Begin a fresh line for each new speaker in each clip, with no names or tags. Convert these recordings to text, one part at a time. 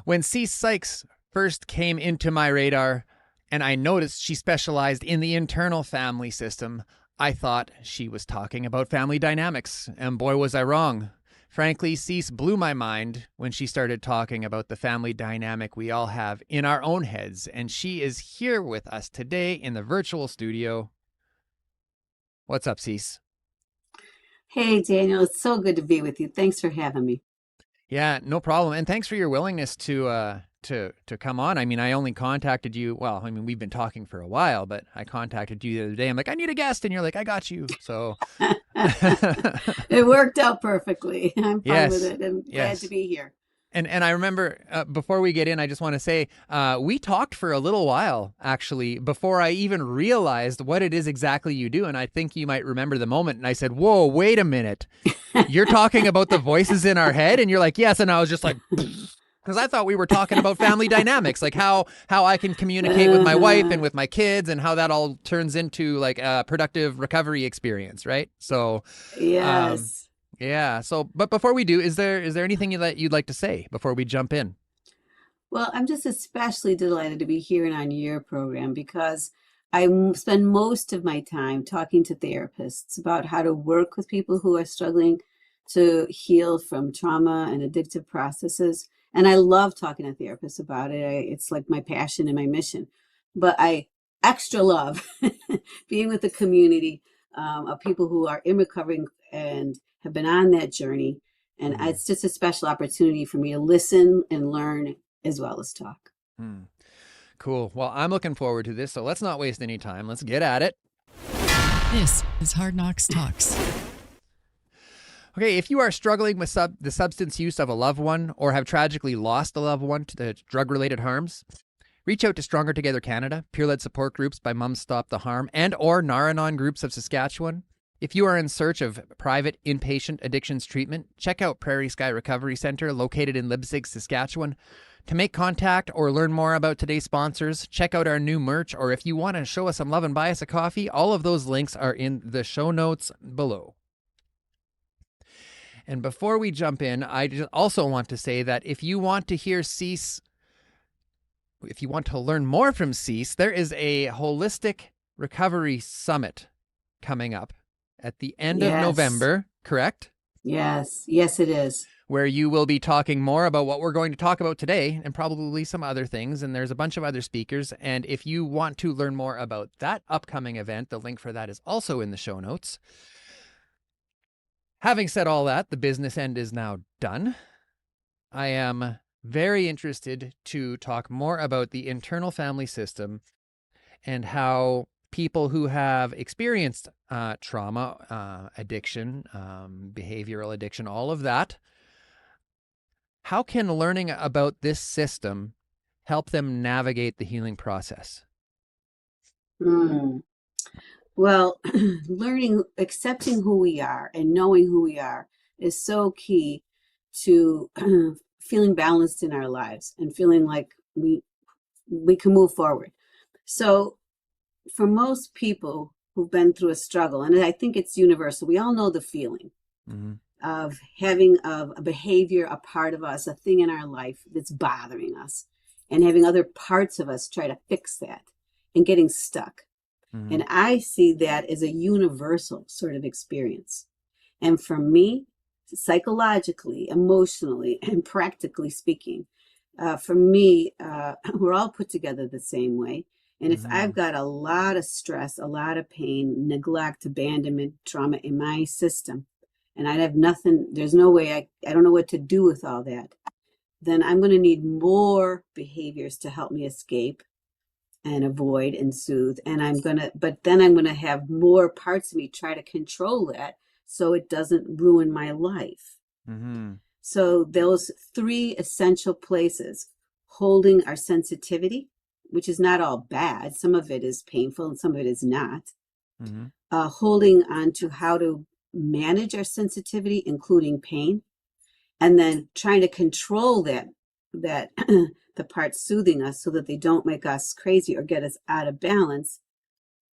When Cece Sykes first came into my radar and I noticed she specialized in the internal family system, I thought she was talking about family dynamics, and boy was I wrong. Frankly, Cece blew my mind when she started talking about the family dynamic we all have in our own heads, and she is here with us today in the virtual studio. What's up, Cece?
Hey, Daniel, it's so good to be with you. Thanks for having me.
Yeah, no problem. And thanks for your willingness to come on. I mean, I only contacted you. Well, I mean, we've been talking for a while, but I contacted you the other day. I'm like, I need a guest, and you're like, I got you. So,
It worked out perfectly. I'm fine with
yes,
it and glad to
yes.
be here.
And I remember before we get in, I just want to say we talked for a little while actually before I even realized what it is exactly you do. And I think you might remember the moment. And I said, "Whoa, wait a minute! You're talking about the voices in our head?" And you're like, "Yes." And I was just like, because I thought we were talking about family dynamics, like how I can communicate with my wife and
Uh-huh.
with my kids, and how that all turns into like a productive recovery experience, right? So, um,
Yes.
yeah. So, but before we do, is there anything that you'd like to say before we jump in?
Well, I'm just especially delighted to be here and on your program because spend most of my time talking to therapists about how to work with people who are struggling to heal from trauma and addictive processes. And I love talking to therapists about it. It's like my passion and my mission. But I extra love being with the community of people who are in recovery and have been on that journey. And
Mm-hmm.
it's just a special opportunity for me to listen and learn as well as talk.
Hmm. Cool. Well, I'm looking forward to this. So let's not waste any time. Let's get at it.
This is Hard Knocks Talks.
Okay, if you are struggling with the substance use of a loved one or have tragically lost a loved one to the drug-related harms, reach out to Stronger Together Canada, peer-led support groups by Mums Stop the Harm, and or Nar-Anon groups of Saskatchewan. If you are in search of private inpatient addictions treatment, check out Prairie Sky Recovery Centre located in Leipzig, Saskatchewan. To make contact or learn more about today's sponsors, check out our new merch, or if you want to show us some love and buy us a coffee, all of those links are in the show notes below. And before we jump in, I just also want to say that if you want to hear Cece, if you want to learn more from Cece, there is a holistic recovery summit coming up at the end of
Yes,
November, correct?
yes, it is.
Where you will be talking more about what we're going to talk about today and probably some other things. And there's a bunch of other speakers. And if you want to learn more about that upcoming event, the link for that is also in the show notes. Having said all that, the business end is now done. I am very interested to talk more about the internal family system and how people who have experienced trauma, addiction, behavioral addiction, all of that, how can learning about this system help them navigate the healing process?
Mm. Well, learning, accepting who we are and knowing who we are is so key to feeling balanced in our lives and feeling like we can move forward. So, for most people who've been through a struggle, and I think it's universal, we all know the feeling
Mm-hmm.
of having a behavior, a part of us, a thing in our life that's bothering us, and having other parts of us try to fix that and getting stuck.
Mm-hmm.
And I see that as a universal sort of experience. And for me, psychologically, emotionally, and practically speaking, for me, we're all put together the same way. And if
Mm-hmm.
I've got a lot of stress, a lot of pain, neglect, abandonment, trauma in my system, and I have nothing, there's no way, I don't know what to do with all that, then I'm going to need more behaviors to help me escape and avoid and soothe. And but then I'm going to have more parts of me try to control that so it doesn't ruin my life.
Mm-hmm.
So those three essential places: holding our sensitivity, which is not all bad. Some of it is painful and some of it is not.
Mm-hmm.
Holding on to how to manage our sensitivity, including pain, and then trying to control that the parts soothing us so that they don't make us crazy or get us out of balance.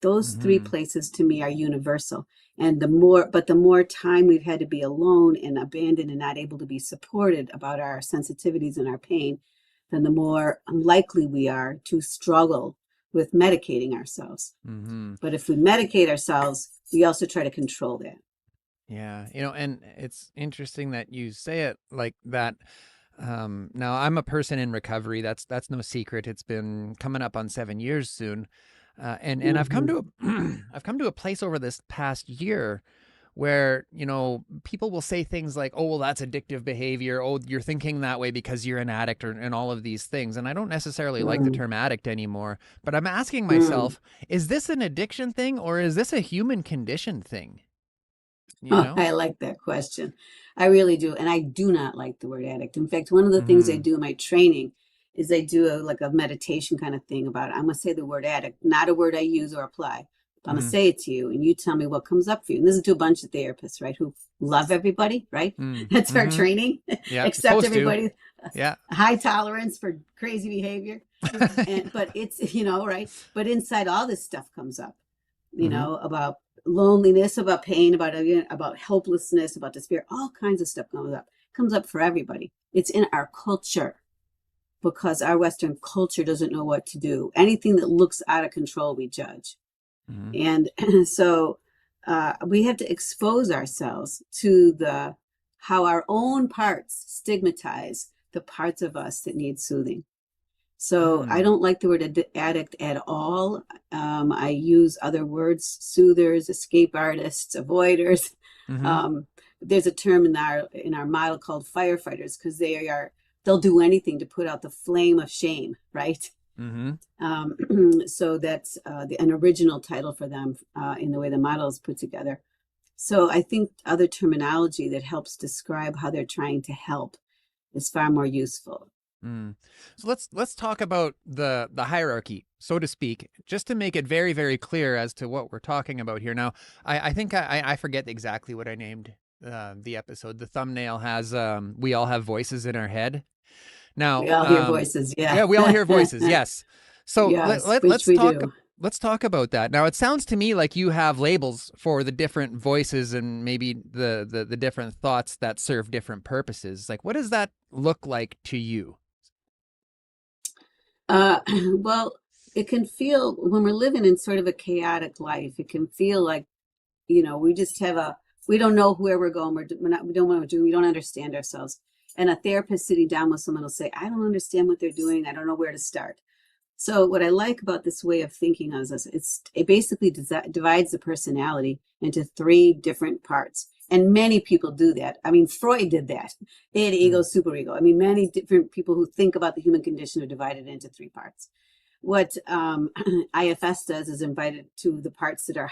Those three
Mm-hmm.
places to me are universal. And the more time we've had to be alone and abandoned and not able to be supported about our sensitivities and our pain, then the more likely we are to struggle with medicating ourselves.
Mm-hmm.
But if we medicate ourselves, we also try to control that.
Yeah, and it's interesting that you say it like that. Now I'm a person in recovery. That's no secret. It's been coming up on 7 years soon, and I've come to I've come to a place over this past year where people will say things like, "Oh, well, that's addictive behavior. Oh, you're thinking that way because you're an addict," and all of these things. And I don't necessarily like the term addict anymore. But I'm asking myself, is this an addiction thing or is this a human condition thing?
I like that question. I really do. And I do not like the word addict. In fact, one of the things I do in my training is I do a meditation kind of thing about it. I'm going to say the word addict, not a word I use or apply. I'm going to say it to you and you tell me what comes up for you. And this is to a bunch of therapists, right? Who love everybody, right? That's our training.
Yeah,
accept everybody.
Yeah.
High tolerance for crazy behavior. But it's, right? But inside all this stuff comes up, about loneliness, about pain, about hopelessness, about despair, all kinds of stuff comes up for everybody. It's in our culture because our Western culture doesn't know what to do. Anything that looks out of control, we judge. And so we have to expose ourselves to how our own parts stigmatize the parts of us that need soothing. So I don't like the word addict at all. I use other words: soothers, escape artists, avoiders. There's a term in our model called firefighters because they'll do anything to put out the flame of shame, right? So that's an original title for them in the way the model is put together. So I think other terminology that helps describe how they're trying to help is far more useful.
So let's talk about the hierarchy, so to speak, just to make it very, very clear as to what we're talking about here. Now, I think I forget exactly what I named the episode. The thumbnail has we all have voices in our head. Now,
we all hear voices,
yeah, we all hear voices, yes. So
yes,
let's talk about that. Now, it sounds to me like you have labels for the different voices and maybe the different thoughts that serve different purposes. Like, what does that look like to you?
Well, it can feel, when we're living in sort of a chaotic life, it can feel like, we just we don't know where we're going. We don't know what to do. We don't understand ourselves. And a therapist sitting down with someone will say, I don't understand what they're doing. I don't know where to start. So what I like about this way of thinking is it basically divides the personality into 3 different parts. And many people do that. I mean, Freud did that. Id, ego, superego. I mean, many different people who think about the human condition are divided into 3 parts. What IFS does is invited to the parts that are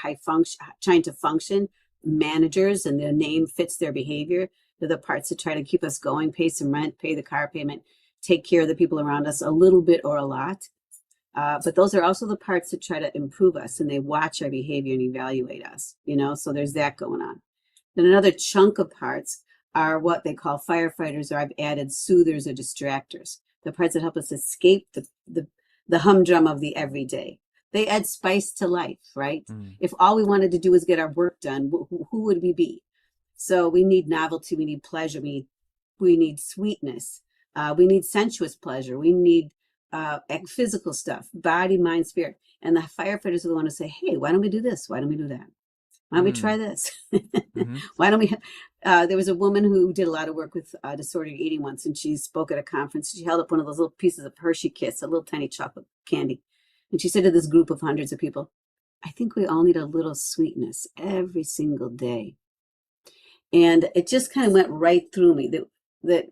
trying to function, managers, and their name fits their behavior. They're the parts that try to keep us going, pay some rent, pay the car payment, take care of the people around us a little bit or a lot. But those are also the parts that try to improve us, and they watch our behavior and evaluate us, so there's that going on. Then another chunk of parts are what they call firefighters, or I've added soothers or distractors, the parts that help us escape the humdrum of the everyday. They add spice to life, right? If all we wanted to do was get our work done, who would we be? So we need novelty, we need pleasure, we need sweetness, we need sensuous pleasure, we need physical stuff, body, mind, spirit. And the firefighters are the one to say, hey, why don't we do this? Why don't we do that? Why don't we try this? Why don't we? There was a woman who did a lot of work with disordered eating once, and she spoke at a conference. She held up one of those little pieces of Hershey Kiss, a little tiny chocolate candy. And she said to this group of hundreds of people, I think we all need a little sweetness every single day. And it just kind of went right through me that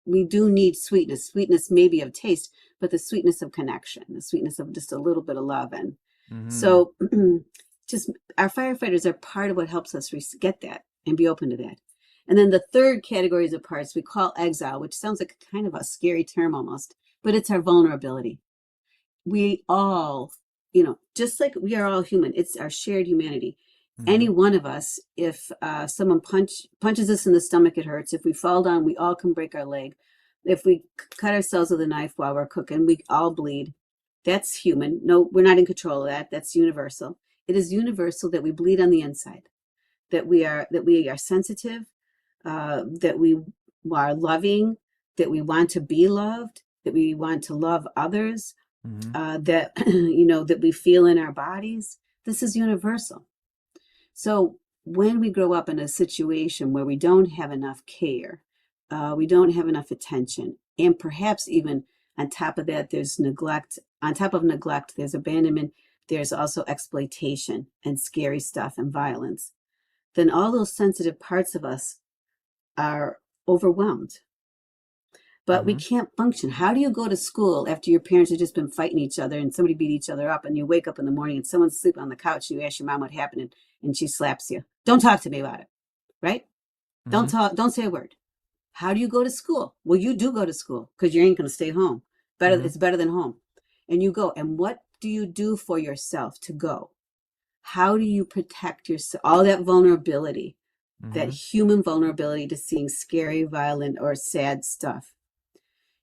we do need sweetness. Sweetness maybe of taste, but the sweetness of connection, the sweetness of just a little bit of love. And so just our firefighters are part of what helps us get that and be open to that. And then the third categories of parts we call exile, which sounds like kind of a scary term almost, but it's our vulnerability. We all, just like we are all human, it's our shared humanity. Any one of us, if someone punches us in the stomach, it hurts. If we fall down, we all can break our leg. If we cut ourselves with a knife while we're cooking, we all bleed. That's human. No, we're not in control of that. That's universal. It is universal that we bleed on the inside, that we are sensitive, that we are loving, that we want to be loved, that we want to love others,
Mm-hmm.
that, that we feel in our bodies. This is universal. So when we grow up in a situation where we don't have enough care, we don't have enough attention, and perhaps even on top of that, there's neglect. On top of neglect, there's abandonment. There's also exploitation and scary stuff and violence. Then all those sensitive parts of us are overwhelmed. But we
Mm-hmm.
can't function. How do you go to school after your parents have just been fighting each other and somebody beat each other up, and you wake up in the morning and someone's sleeping on the couch and you ask your mom what happened, and she slaps you? Don't talk to me about it, right?
Mm-hmm.
Don't say a word. How do you go to school? Well, you do go to school because you ain't going to stay home.
Mm-hmm.
It's better than home. And you go. And what do you do for yourself to go? How do you protect yourself? All that vulnerability, that human vulnerability to seeing scary, violent, or sad stuff.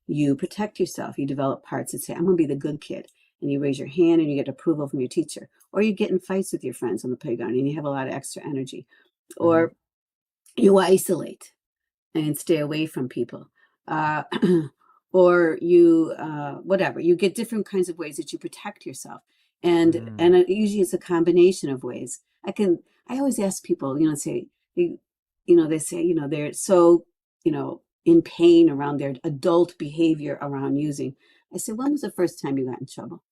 You protect yourself. You develop parts that say, I'm going to be the good kid. And you raise your hand and you get approval from your teacher. Or you get in fights with your friends on the playground and you have a lot of extra energy. Or you isolate and stay away from people. Or you, whatever. You get different kinds of ways that you protect yourself. And usually it's a combination of ways. I always ask people, they say, they're so, in pain around their adult behavior around using. I said, when was the first time you got in trouble?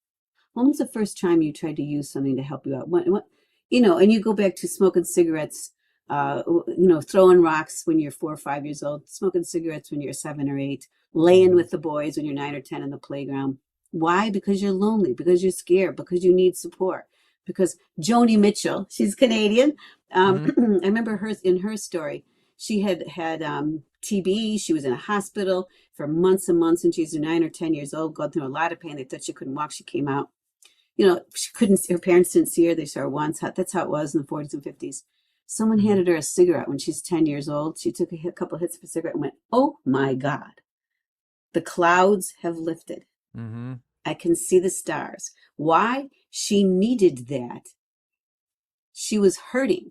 When was the first time you tried to use something to help you out? And you go back to smoking cigarettes, throwing rocks when you're 4 or 5 years old, smoking cigarettes when you're 7 or 8, laying with the boys when you're 9 or 10 in the playground. Why? Because you're lonely, because you're scared, because you need support. Because Joni Mitchell, she's Canadian. I remember in her story, she had TB. She was in a hospital for months and months, and she's 9 or 10 years old, going through a lot of pain. They thought she couldn't walk. She came out. She couldn't. Her parents didn't see her. They saw her once. That's how it was in the 40s and 50s. Someone handed her a cigarette when she's 10 years old. She took a couple hits of a cigarette and went, "Oh my God, the clouds have lifted. I can see the stars." Why? She needed that. She was hurting,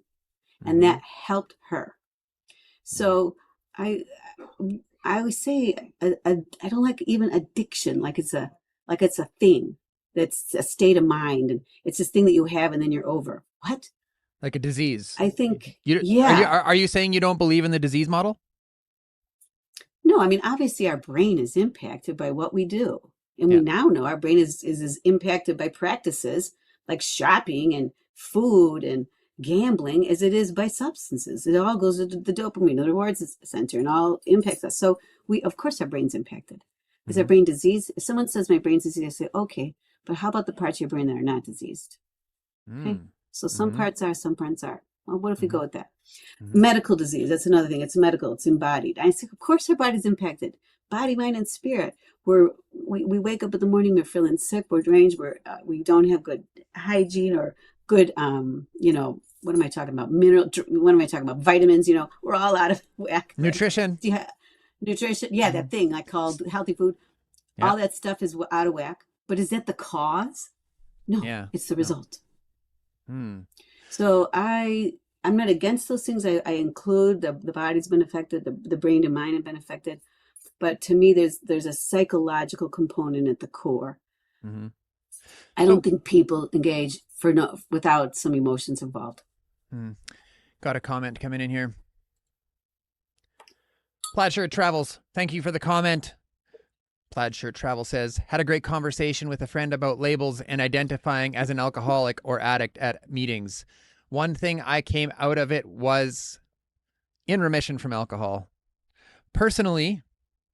and that helped her. So I always say I don't like even addiction, like it's a thing. That's a state of mind, and it's this thing that you have, and then you're over. What?
Like a disease.
I think,
Are you saying you don't believe in the disease model?
No, I mean, obviously our brain is impacted by what we do. And we now know our brain is as impacted by practices like shopping and food and gambling as it is by substances. It all goes to the dopamine, the rewards center, and all impacts us. So of course, our brain's impacted. Is our brain diseased? If someone says my brain's diseased, I say, okay, but how about the parts of your brain that are not diseased? Okay, so some parts are, some parts aren't. Well, what if we go with that? Medical disease, that's another thing. It's medical, it's embodied. I say, of course our body's impacted. Body, mind, and spirit. We wake up in the morning, we're feeling sick, we're deranged, we don't have good hygiene or good, what am I talking about? What am I talking about? Vitamins, we're all out of whack.
Nutrition.
Nutrition, that thing I called healthy food. Yep. All that stuff is out of whack. But is that the cause? No, it's the result. So I'm not against those things. I include the body's been affected, the brain and mind have been affected. But to me, there's a psychological component at the core. I don't think people engage without some emotions involved.
Got a comment coming in here. Plaid Shirt Travels, thank you for the comment. Plaid Shirt Travel says, had a great conversation with a friend about labels and identifying as an alcoholic or addict at meetings. One thing I came out of it was in remission from alcohol. Personally,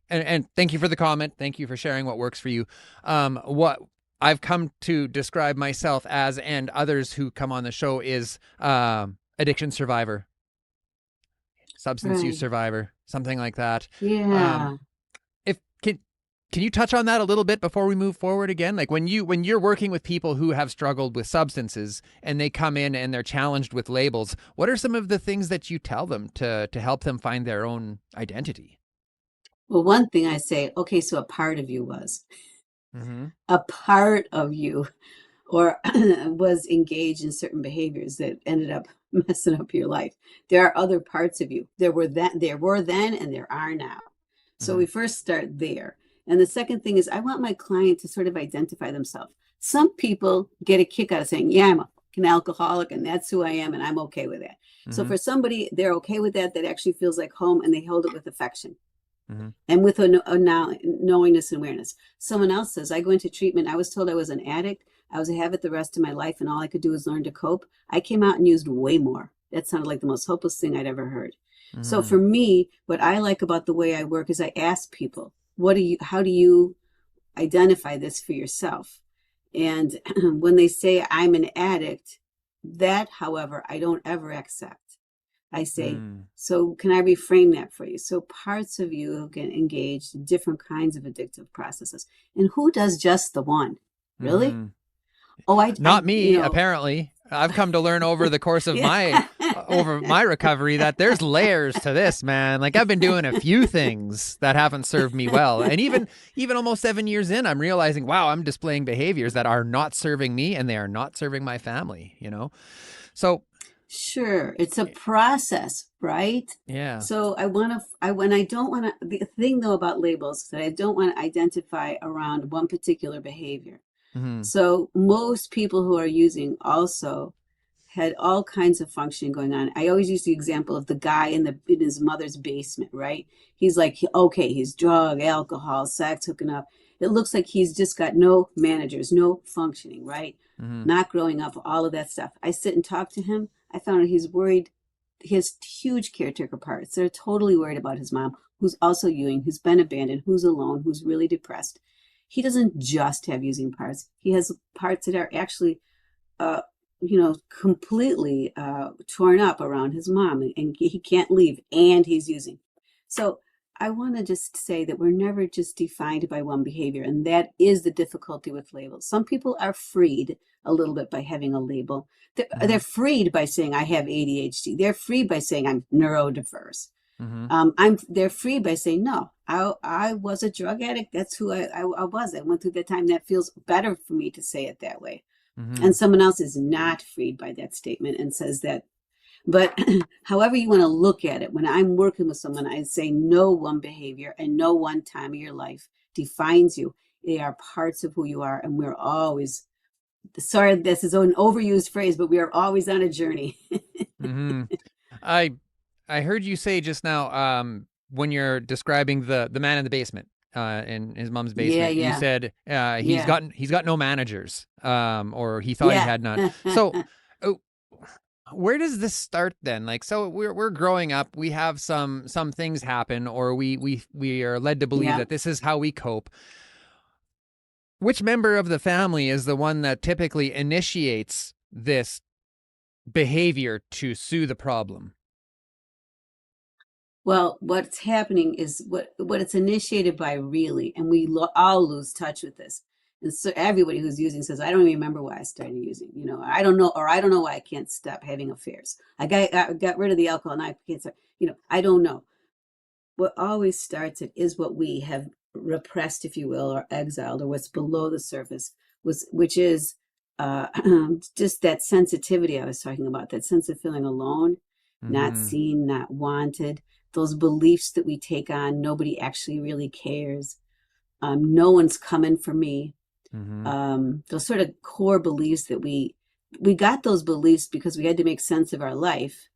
and thank you for the comment. Thank you for sharing what works for you. What I've come to describe myself as, and others who come on the show, is addiction survivor, substance use survivor, something like that.
Yeah.
Can you touch on that a little bit before we move forward again? Like when you're working with people who have struggled with substances and they come in and they're challenged with labels, what are some of the things that you tell them to help them find their own identity?
Well, one thing I say, okay, so a part of you was. A part of you or was engaged in certain behaviors that ended up messing up your life. There are other parts of you. There were then and there are now. So we first start there. And the second thing is I want my client to sort of identify themselves. Some people get a kick out of saying, yeah, I'm an alcoholic and that's who I am and I'm okay with that. So for somebody, they're okay with that actually feels like home and they hold it with affection and with a knowingness and awareness. Someone else says, I go into treatment. I was told I was an addict. I was a habit the rest of my life and all I could do was learn to cope. I came out and used way more. That sounded like the most hopeless thing I'd ever heard. So for me, what I like about the way I work is I ask people, how do you identify this for yourself? And when they say I'm an addict, that, however, I don't ever accept. I say, so can I reframe that for you? So parts of you get engaged in different kinds of addictive processes. And who does just the one? Really? Oh,
Not me, apparently. I've come to learn over the course of my recovery that there's layers to this, man. Like I've been doing a few things that haven't served me well. And even almost 7 years in, I'm realizing, wow, I'm displaying behaviors that are not serving me and they are not serving my family, So
sure, it's a process, right?
Yeah.
So the thing though about labels is that I don't want to identify around one particular behavior. So most people who are using also had all kinds of functioning going on. I always use the example of the guy in his mother's basement, right? He's like, okay, he's drug, alcohol, sex, hooking up. It looks like he's just got no managers, no functioning, right? Not growing up, all of that stuff. I sit and talk to him. I found out he's worried. He has huge caretaker parts. They're totally worried about his mom, who's also using, who's been abandoned, who's alone, who's really depressed. He doesn't just have using parts. He has parts that are actually, completely torn up around his mom, and he can't leave, and he's using. So I want to just say that we're never just defined by one behavior, and that is the difficulty with labels. Some people are freed a little bit by having a label. They're freed by saying, I have ADHD. They're freed by saying, I'm neurodiverse. They're free by saying, no, I was a drug addict. That's who I was. I went through that time. That feels better for me to say it that way. And someone else is not freed by that statement and says that. But however you want to look at it, when I'm working with someone, I say no one behavior and no one time of your life defines you. They are parts of who you are. And we're always, sorry, this is an overused phrase, but we are always on a journey.
I heard you say just now, when you're describing the man in the basement, in his mom's basement, you said he's got no managers, or he thought he had none. So, where does this start then? Like, so we're growing up, we have some things happen, or we are led to believe that this is how we cope. Which member of the family is the one that typically initiates this behavior to soothe the problem?
Well, what's happening is what it's initiated by really, and we all lose touch with this. And so everybody who's using says, I don't even remember why I started using, I don't know why I can't stop having affairs. I got rid of the alcohol and I can't stop, I don't know. What always starts it is what we have repressed, if you will, or exiled, or what's below the surface, which is just that sensitivity I was talking about, that sense of feeling alone, not seen, not wanted. Those beliefs that we take on, nobody actually really cares. No one's coming for me. Those sort of core beliefs that we got those beliefs because we had to make sense of our life,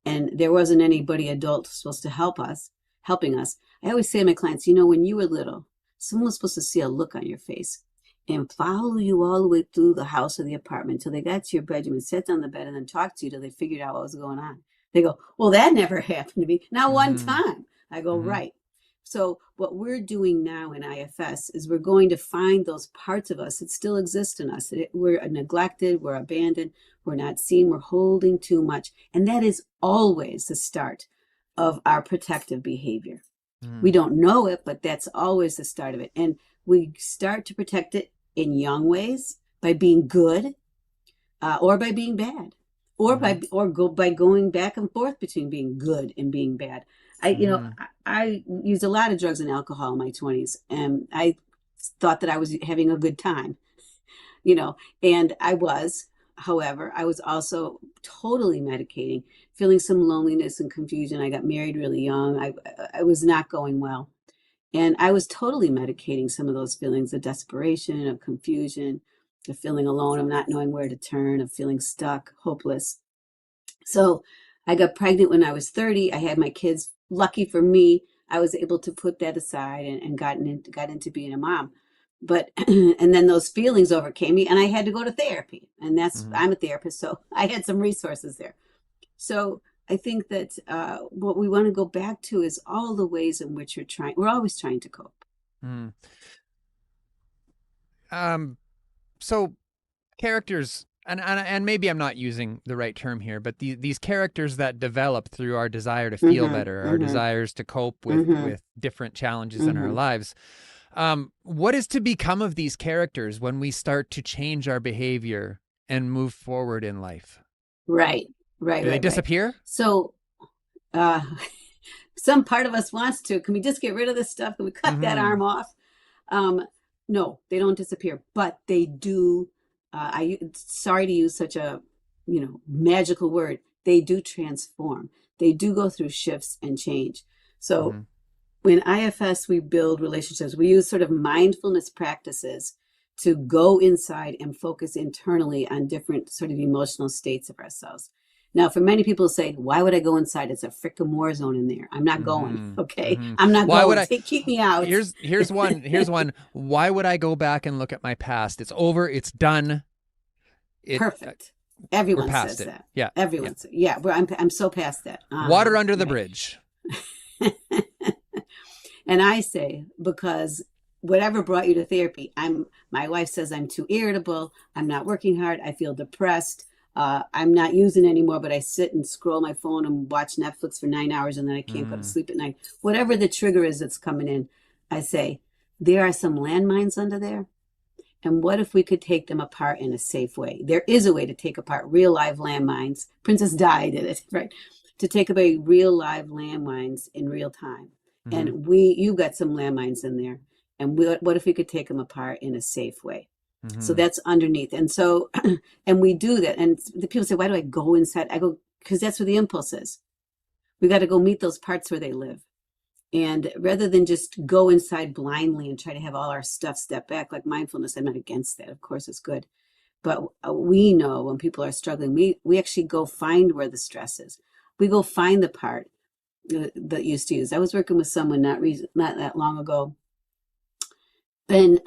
and there wasn't anybody adult supposed to helping us. I always say to my clients, when you were little, someone was supposed to see a look on your face and follow you all the way through the house or the apartment till they got to your bedroom and sat down on the bed and then talked to you till they figured out what was going on. They go, well, that never happened to me. Not one time. I go, right. So what we're doing now in IFS is we're going to find those parts of us that still exist in us. We're neglected, we're abandoned, we're not seen, we're holding too much. And that is always the start of our protective behavior. We don't know it, but that's always the start of it. And we start to protect it in young ways by being good, or by being bad. Or by going back and forth between being good and being bad. I used a lot of drugs and alcohol in my 20s, and I thought that I was having a good time, and I was. However, I was also totally medicating, feeling some loneliness and confusion. I got married really young. I was not going well. And I was totally medicating some of those feelings of desperation, of confusion, of feeling alone, of not knowing where to turn, of feeling stuck, hopeless. So I got pregnant when I was 30. I had my kids. Lucky for me, I was able to put that aside and got into being a mom. But and then those feelings overcame me and I had to go to therapy. And that's
Mm-hmm.
I'm a therapist, so I had some resources there. So I think that what we want to go back to is all the ways in which we're always trying to cope.
Mm. So characters, and maybe I'm not using the right term here, but these characters that develop through our desire to feel
Mm-hmm,
better, our
mm-hmm,
desires to cope with
mm-hmm,
different challenges in our
mm-hmm.
lives. What is to become of these characters when we start to change our behavior and move forward in life?
Right, right,
Do they
right, right.
disappear?
So uh, some part of us wants to. Can we just get rid of this stuff? Can we cut that
Mm-hmm.
arm off? Um, no, they don't disappear, but they do. Sorry to use such a magical word. They do transform. They do go through shifts and change. So
Mm-hmm.
when IFS we build relationships, we use sort of mindfulness practices to go inside and focus internally on different sort of emotional states of ourselves. Now, for many people say, why would I go inside? It's a frickin' war zone in there. I'm not going.
Mm-hmm.
Okay.
Mm-hmm.
I'm not
Why would
going.
I?
Keep me out.
Here's one. Here's one. Why would I go back and look at my past? It's over. It's done. It.
Perfect.
We're
Everyone
past
says
it.
that.
Yeah. Yeah.
Everyone's, yeah, I'm so past that.
Water under the
Right.
bridge.
And I say, because whatever brought you to therapy, my wife says I'm too irritable. I'm not working hard. I feel depressed. I'm not using anymore, but I sit and scroll my phone and watch Netflix for 9 hours and then I can't go to sleep at night. Whatever the trigger is that's coming in, I say, there are some landmines under there. And what if we could take them apart in a safe way? There is a way to take apart real live landmines. Princess Di did it, right? To take away real live landmines in real time.
Mm-hmm.
And you've got some landmines in there. And what if we could take them apart in a safe way?
Mm-hmm.
So that's underneath. And so, and we do that. And the people say, why do I go inside? I go, because that's where the impulse is. We got to go meet those parts where they live. And rather than just go inside blindly and try to have all our stuff step back, like mindfulness, I'm not against that. Of course, it's good. But we know when people are struggling, we actually go find where the stress is. We go find the part that used to use. I was working with someone not that long ago, been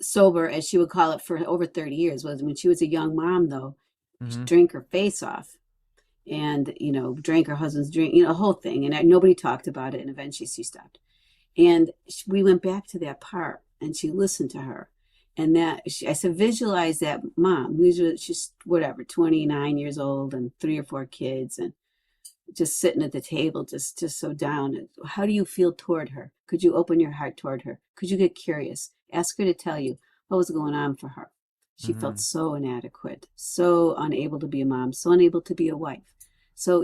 sober, as she would call it, for over 30 years. Was when she was a young mom, though, she drank her face off. And, drank her husband's drink, a whole thing. And nobody talked about it. And eventually she stopped. And we went back to that part and she listened to her. And I said, visualize that mom. She's 29 years old and 3 or 4 kids and just sitting at the table, just so down. How do you feel toward her? Could you open your heart toward her? Could you get curious? Ask her to tell you what was going on for her. She felt so inadequate, so unable to be a mom, so unable to be a wife. So,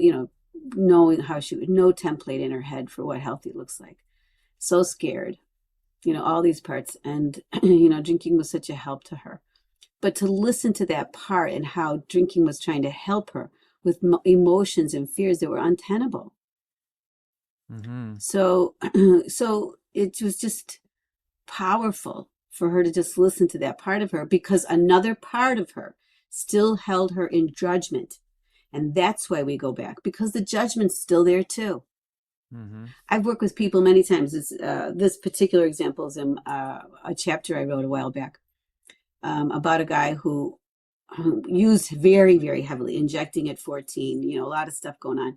knowing how no template in her head for what healthy looks like. So scared, all these parts. And, drinking was such a help to her. But to listen to that part and how drinking was trying to help her with emotions and fears that were untenable.
Mm-hmm.
So it was just powerful for her to just listen to that part of her, because another part of her still held her in judgment. And that's why we go back, because the judgment's still there too. Mm-hmm. I've worked with people many times. This particular example is in a chapter I wrote a while back about a guy who used very, very heavily, injecting at 14, a lot of stuff going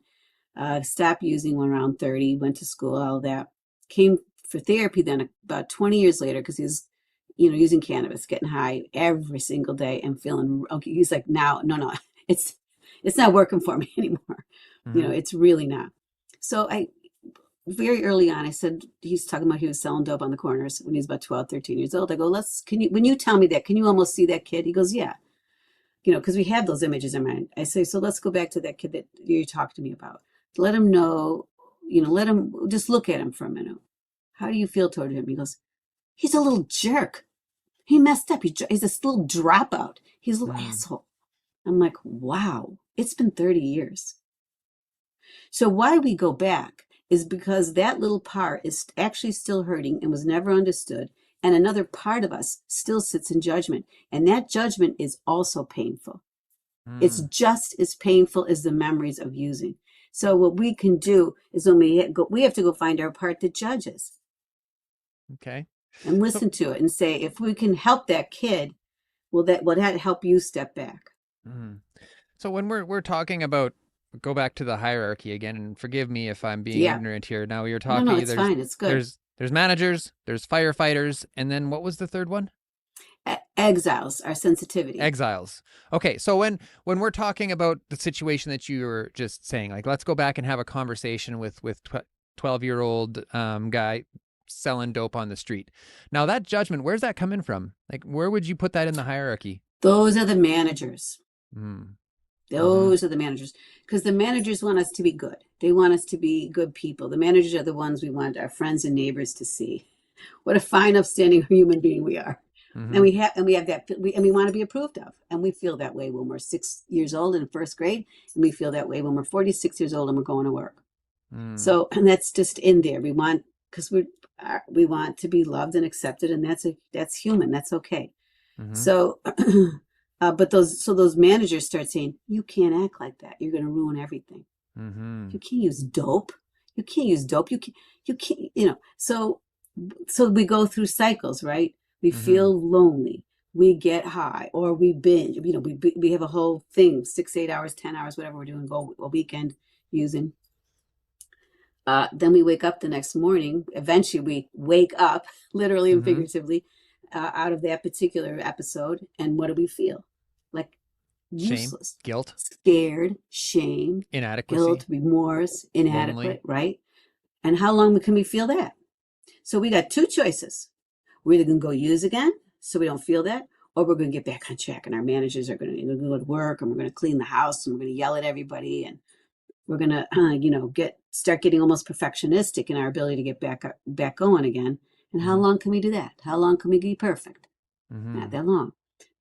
on. Stopped using when around 30, went to school, all that. Came for therapy then about 20 years later, because he's using cannabis, getting high every single day and feeling okay. He's like, no, it's not working for me anymore.
Mm-hmm.
It's really not. So I very early on, I said, he's talking about he was selling dope on the corners when he was about 12, 13 years old. I go, when you tell me that, can you almost see that kid? He goes, yeah. Because we have those images in mind. I say, so let's go back to that kid that you talked to me about. Let him know, let him, just look at him for a minute. How do you feel toward him? He goes, he's a little jerk. He messed up. He's this little dropout. He's a little asshole. I'm like, wow, it's been 30 years. So why we go back is because that little part is actually still hurting and was never understood. And another part of us still sits in judgment. And that judgment is also painful. It's just as painful as the memories of using. So what we can do is when we have to go find our part that judges.
Okay.
And listen to it and say, if we can help that kid, will that help you step back?
So when we're talking about, go back to the hierarchy again, and forgive me if I'm being ignorant here. Now you're talking.
No, it's fine. It's good.
There's managers, there's firefighters, and then what was the third one?
Exiles, our sensitivity.
Exiles. Okay, so when we're talking about the situation that you were just saying, like, let's go back and have a conversation with 12-year-old guy selling dope on the street. Now that judgment, where's that coming from? Like, where would you put that in the hierarchy?
Those are the managers. Those are the managers, because the managers want us to be good. They want us to be good people. The managers are the ones we want our friends and neighbors to see. What a fine, upstanding human being we are. And we have that, and we want to be approved of. And we feel that way when we're 6 years old in first grade, and we feel that way when we're 46 years old and we're going to work. So, and that's just in there. We want, because we want to be loved and accepted, and that's human. That's okay. So, but those managers start saying, you can't act like that. You're going to ruin everything. You can't use dope. You can't use dope. You can't, so we go through cycles, right? We feel lonely. We get high, or we binge. We have a whole thing, 6, 8 hours, 10 hours, whatever we're doing, go a weekend using. Then we wake up the next morning. Eventually we wake up, literally and figuratively, out of that particular episode. And what do we feel? Like useless.
Shame, guilt,
scared, shame,
inadequacy,
guilt, remorse, inadequate,
lonely.
Right? And how long can we feel that? So we got two choices. We're either going to go use again so we don't feel that, or we're going to get back on track, and our managers are going to go to work, and we're going to clean the house, and we're going to yell at everybody, and we're going to start getting almost perfectionistic in our ability to get back going again. And how long can we do that? How long can we be perfect? Not that long.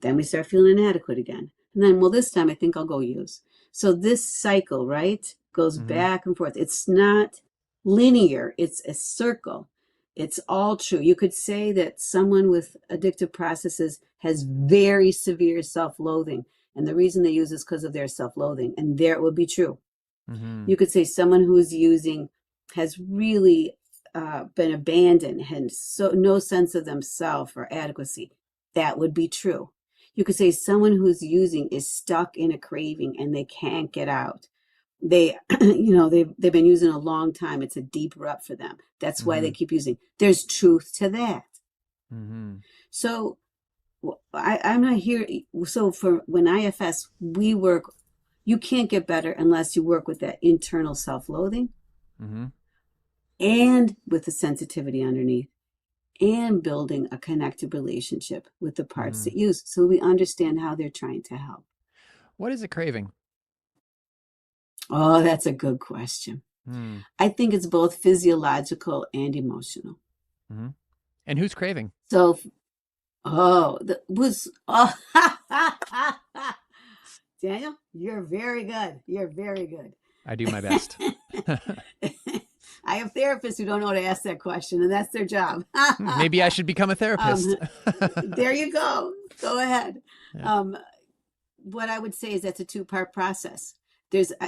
Then we start feeling inadequate again. And then, well, this time I think I'll go use. So this cycle, right, goes back and forth. It's not linear. It's a circle. It's all true. You could say that someone with addictive processes has very severe self-loathing. And the reason they use is because of their self-loathing. And there it would be true. You could say someone who's using has really been abandoned and so no sense of themselves or adequacy. That would be true. You could say someone who's using is stuck in a craving and they can't get out. They've been using a long time. It's a deep rut for them. That's why they keep using. There's truth to that. So I'm not here. So for when IFS, we work, you can't get better unless you work with that internal self-loathing and with the sensitivity underneath, and building a connected relationship with the parts that use, so we understand how they're trying to help.
What is a craving?
Oh, that's a good question. I think it's both physiological and emotional.
And who's craving?
So, Daniel, you're very good. You're very good.
I do my best.
I have therapists who don't know how to ask that question, and that's their job.
Maybe I should become a therapist.
There you go. Go ahead.
Yeah.
What I would say is that's a 2-part process.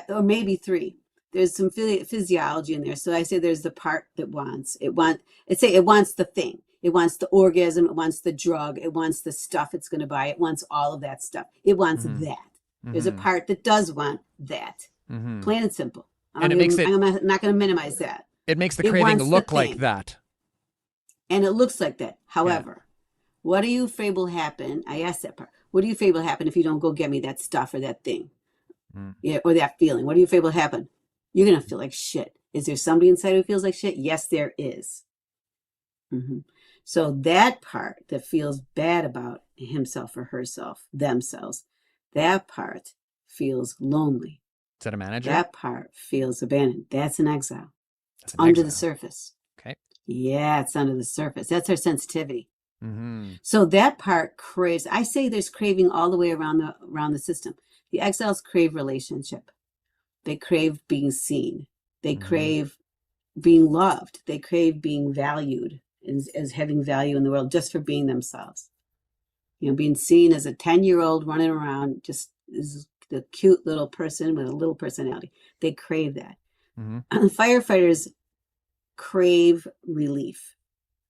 Or maybe 3. There's some physiology in there. So I say there's the part that wants. It wants the thing. It wants the orgasm. It wants the drug. It wants the stuff it's going to buy. It wants all of that stuff. It wants that. There's a part that does want that. Plain and simple. I'm not going to minimize that.
It makes the craving look like that.
And it looks like that. However, what are you afraid will happen? I asked that part. What are you afraid will happen if you don't go get me that stuff or that thing? Or that feeling? What are you afraid will happen? You're going to feel like shit. Is there somebody inside who feels like shit? Yes, there is. So that part that feels bad about himself or herself, themselves, that part feels lonely.
Is that a manager?
That part feels abandoned. That's an exile. It's under the surface.
Okay.
Yeah, it's under the surface. That's our sensitivity. So that part craves. I say there's craving all the way around the system. The exiles crave relationship. They crave being seen. They crave being loved. They crave being valued as having value in the world just for being themselves. Being seen as a 10-year-old running around just is the cute little person with a little personality. They crave that.
Mm-hmm.
Firefighters crave relief.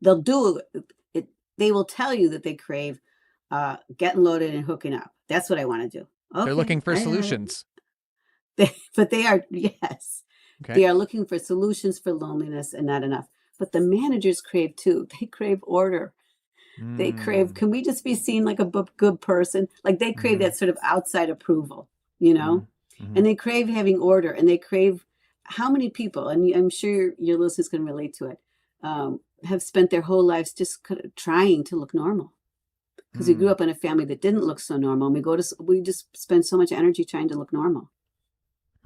They'll do it. They will tell you that they crave getting loaded and hooking up. That's what I want to do. Okay,
they're looking for solutions.
But they are, yes.
Okay.
They are looking for solutions for loneliness and not enough. But the managers crave too. They crave order. They crave, can we just be seen like a good person? Like they crave that sort of outside approval,
Mm-hmm.
and they crave having order, and they crave how many people, and I'm sure your listeners can relate to it, have spent their whole lives just trying to look normal. Because we grew up in a family that didn't look so normal. And we just spend so much energy trying to look normal.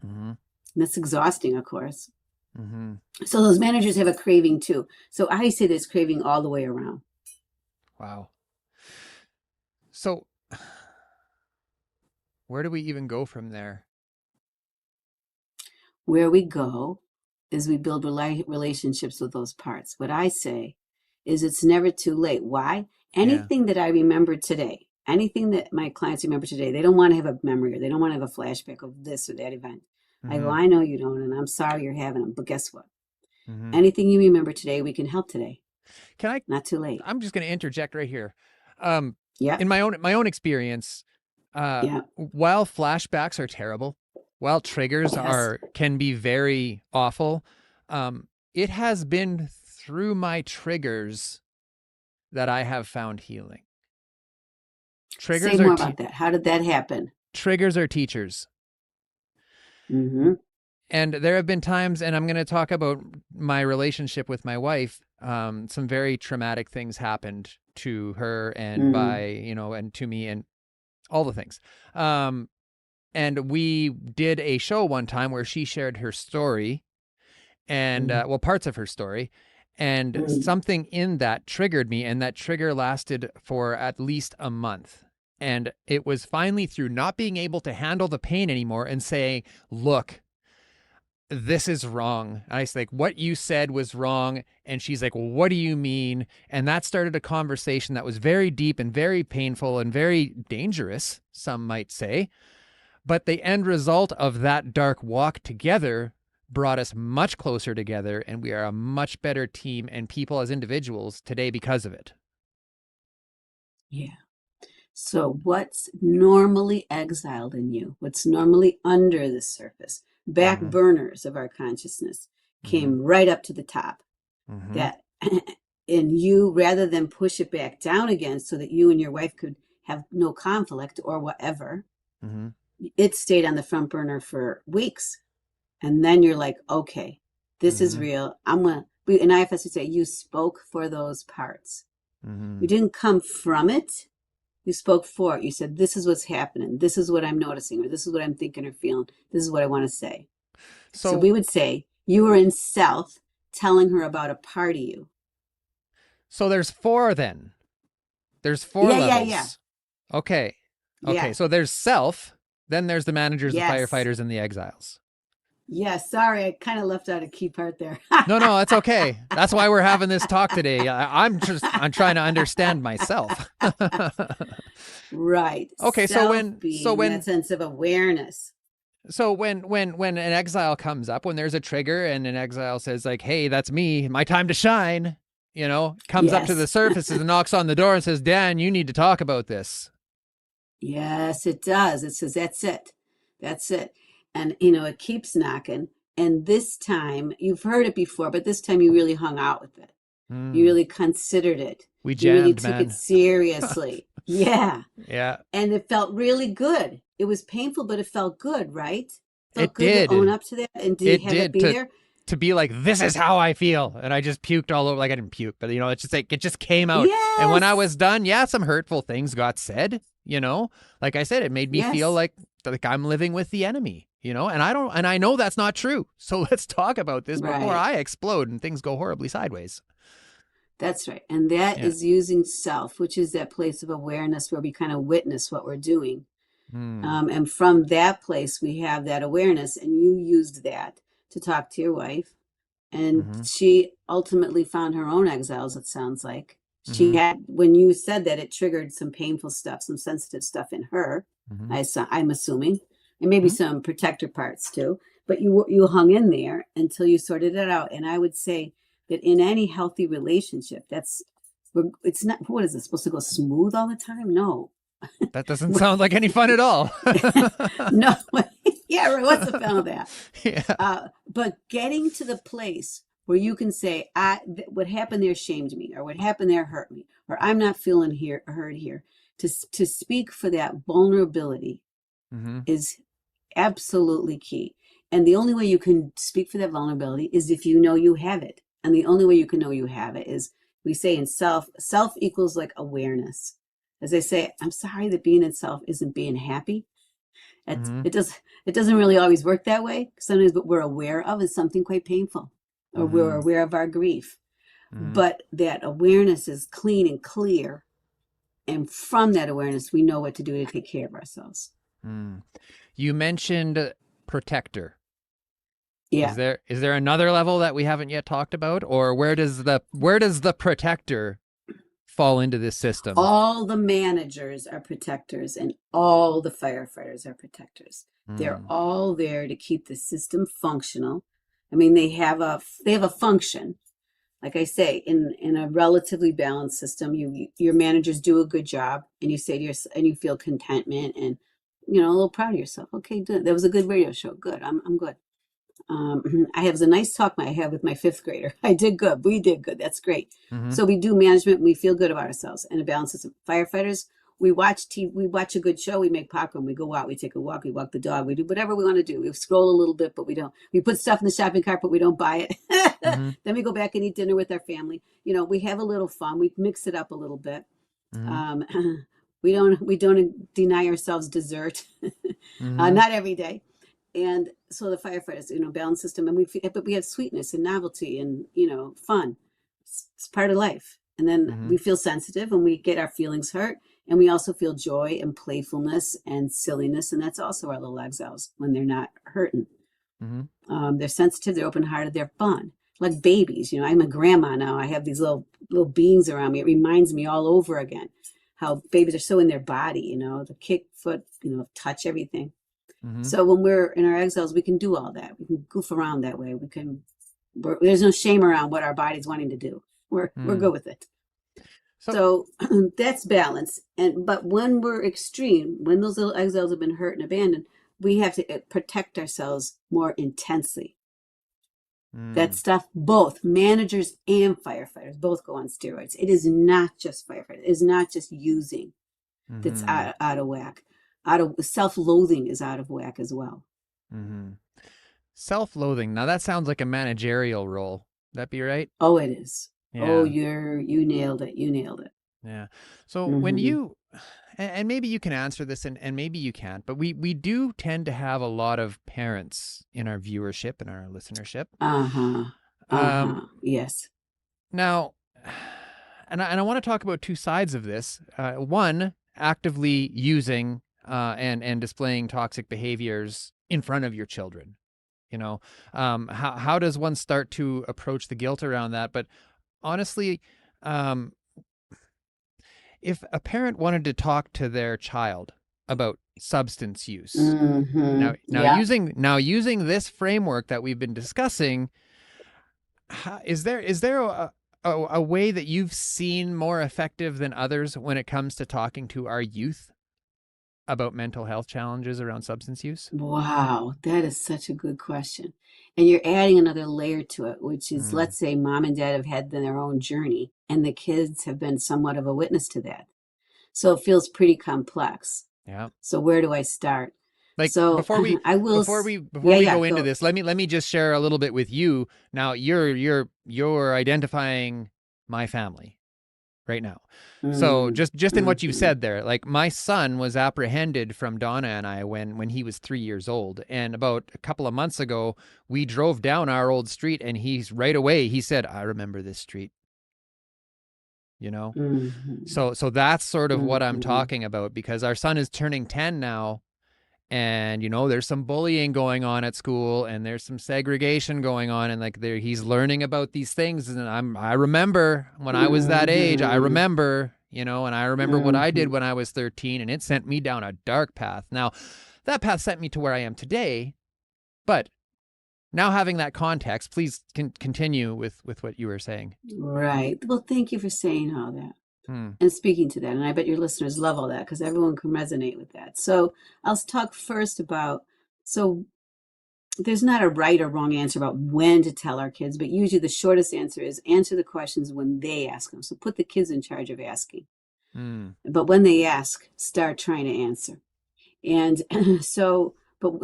Mm-hmm.
And that's exhausting, of course.
Mm-hmm.
So those managers have a craving too. So I say there's craving all the way around.
Wow. So where do we even go from there?
Where we go is we build relationships with those parts. What I say is it's never too late. Why? Anything that I remember today, anything that my clients remember today, they don't want to have a memory or they don't want to have a flashback of this or that event. I go, I know you don't, and I'm sorry you're having them, but guess what? Anything you remember today, we can help today.
Can I?
Not too late.
I'm just going to interject right here.
Yeah.
In my own experience, while flashbacks are terrible, while triggers can be very awful, it has been through my triggers that I have found healing. Triggers
Say more about that. How did that happen?
Triggers are teachers.
Mm-hmm.
And there have been times, and I'm going to talk about my relationship with my wife. Some very traumatic things happened to her and and to me and all the things. And we did a show one time where she shared her story and, parts of her story. And something in that triggered me, and that trigger lasted for at least a month. And it was finally through not being able to handle the pain anymore and saying, look, this is wrong. And I was like, what you said was wrong. And she's like, well, what do you mean? And that started a conversation that was very deep and very painful and very dangerous, some might say. But the end result of that dark walk together brought us much closer together, and we are a much better team and people as individuals today because of it.
Yeah. So what's normally exiled in you, what's normally under the surface, back burners of our consciousness came right up to the top. That and you, rather than push it back down again so that you and your wife could have no conflict or whatever, it stayed on the front burner for weeks. And then you're like, okay, this is real. In IFS, we say you spoke for those parts. You didn't come from it. You spoke for it. You said, this is what's happening. This is what I'm noticing, or this is what I'm thinking or feeling. This is what I want to say. So we would say you were in self telling her about a part of you.
So there's 4 then. There's 4 levels.
Yeah.
Okay.
Yeah.
So there's self. Then there's the managers, the firefighters, and the exiles.
Yeah, sorry, I kind of left out a key part there.
No, that's okay. That's why we're having this talk today. I'm trying to understand myself.
Right.
Okay, so when
that sense of awareness.
So when an exile comes up, when there's a trigger and an exile says like, "Hey, that's me, my time to shine," comes up to the surface and knocks on the door and says, "Dan, you need to talk about this."
Yes, it does. It says, "That's it. That's it." And, it keeps knocking. And this time, you've heard it before, but this time you really hung out with it. You really considered it.
We
jammed, you really took
man.
It seriously. Yeah.
Yeah.
And it felt really good. It was painful, but it felt good, right?
It did.
To own up to that and it be there?
To be like, this is how I feel. And I just puked all over. Like, I didn't puke, but, it's just like, it just came out.
Yes.
And when I was done, some hurtful things got said, Like I said, it made me feel like I'm living with the enemy. And I know that's not true. So let's talk about this before I explode and things go horribly sideways.
That's right. And that is using self, which is that place of awareness where we kind of witness what we're doing. And from that place, we have that awareness, and you used that to talk to your wife And
Mm-hmm.
she ultimately found her own exiles, it sounds like. She
Mm-hmm.
had, when you said that, it triggered some painful stuff, some sensitive stuff in her,
Mm-hmm.
I'm assuming, and maybe
Mm-hmm.
some protector parts too. But you hung in there until you sorted it out. And I would say that in any healthy relationship, it's not, what is it, supposed to go smooth all the time? No.
That doesn't sound like any fun at all.
No. Yeah, right. What's the fun of that?
Yeah.
But getting to the place where you can say, what happened there shamed me, or what happened there hurt me, or I'm not feeling heard here. To speak for that vulnerability
Mm-hmm.
is absolutely key. And the only way you can speak for that vulnerability is if you know you have it. And the only way you can know you have it is, we say in self equals like awareness. As I say, I'm sorry that being in self isn't being happy.
Mm-hmm.
It doesn't really always work that way. Sometimes what we're aware of is something quite painful, or we're
Mm-hmm.
aware of our grief.
Mm-hmm.
But that awareness is clean and clear. And from that awareness, we know what to do to take care of ourselves.
Mm. You mentioned protector.
Yeah.
Is there another level that we haven't yet talked about, or where does the protector fall into this system?
All the managers are protectors, and all the firefighters are protectors. They're
Mm.
all there to keep the system functional. I mean, they have a function. Like I say, in a relatively balanced system, your managers do a good job, and you say to yourself, and you feel contentment, and a little proud of yourself. Okay, good. That was a good radio show. Good. I'm good. I have a nice talk I had with my fifth grader. I did good. We did good. That's great.
Mm-hmm.
So we do management. We feel good about ourselves, and a balanced system. Firefighters, we watch TV. We watch a good show. We make popcorn. We go out. We take a walk. We walk the dog. We do whatever we want to do. We scroll a little bit, but we don't. We put stuff in the shopping cart, but we don't buy it.
Mm-hmm.
Then we go back and eat dinner with our family. We have a little fun. We mix it up a little bit.
Mm-hmm.
We don't deny ourselves dessert.
Mm-hmm.
Not every day. And so the firefighters, balance system, and but we have sweetness and novelty and fun. It's part of life. And then
Mm-hmm.
we feel sensitive, and we get our feelings hurt, and we also feel joy and playfulness and silliness, and that's also our little exiles when they're not hurting.
Mm-hmm.
They're sensitive, they're open-hearted, they're fun, like babies. I'm a grandma now. I have these little beings around me. It reminds me all over again how babies are so in their body. The kick, foot, touch, everything.
Mm-hmm.
So when we're in our exiles, we can do all that. We can goof around that way. There's no shame around what our body's wanting to do. We're good with it. So that's balance. But when we're extreme, when those little exiles have been hurt and abandoned, we have to protect ourselves more intensely. That stuff, both managers and firefighters both go on steroids. It is not just firefighters. It is not just using that's out of whack. Self-loathing is out of whack as well.
Mm-hmm. Self-loathing. Now that sounds like a managerial role. That be right?
Oh, it is.
Yeah.
Oh, you nailed it. You nailed it.
Yeah. So when you, and maybe you can answer this and maybe you can't, but we do tend to have a lot of parents in our viewership and our listenership.
Yes.
Now, and I want to talk about two sides of this. One, actively using and displaying toxic behaviors in front of your children. How does one start to approach the guilt around that? But honestly, if a parent wanted to talk to their child about substance use, using this framework that we've been discussing, is there a way that you've seen more effective than others when it comes to talking to our youth about mental health challenges around substance use?
Wow, that is such a good question. And you're adding another layer to it, which is, let's say mom and dad have had their own journey, and the kids have been somewhat of a witness to that. So it feels pretty complex.
Yeah.
So where do I start?
Before we go into this, let me just share a little bit with you. Now you're identifying my family right now. So just in what you've said there, like my son was apprehended from Donna and I when he was 3 years old. And about a couple of months ago, we drove down our old street and right away he said, "I remember this street." So that's sort of what I'm talking about, because our son is turning 10 now. and there's some bullying going on at school, and there's some segregation going on, and like he's learning about these things, and I remember when I was that age, I remember, and I remember what I did when I was 13, and it sent me down a dark path. Now, that path sent me to where I am today, but now having that context, please continue with what you were saying.
Right. Well, thank you for saying all that.
Hmm.
And speaking to that. And I bet your listeners love all that because everyone can resonate with that. So I'll talk first about, so there's not a right or wrong answer about when to tell our kids, but usually the shortest answer is answer the questions when they ask them. So put the kids in charge of asking. But when they ask, start trying to answer. And so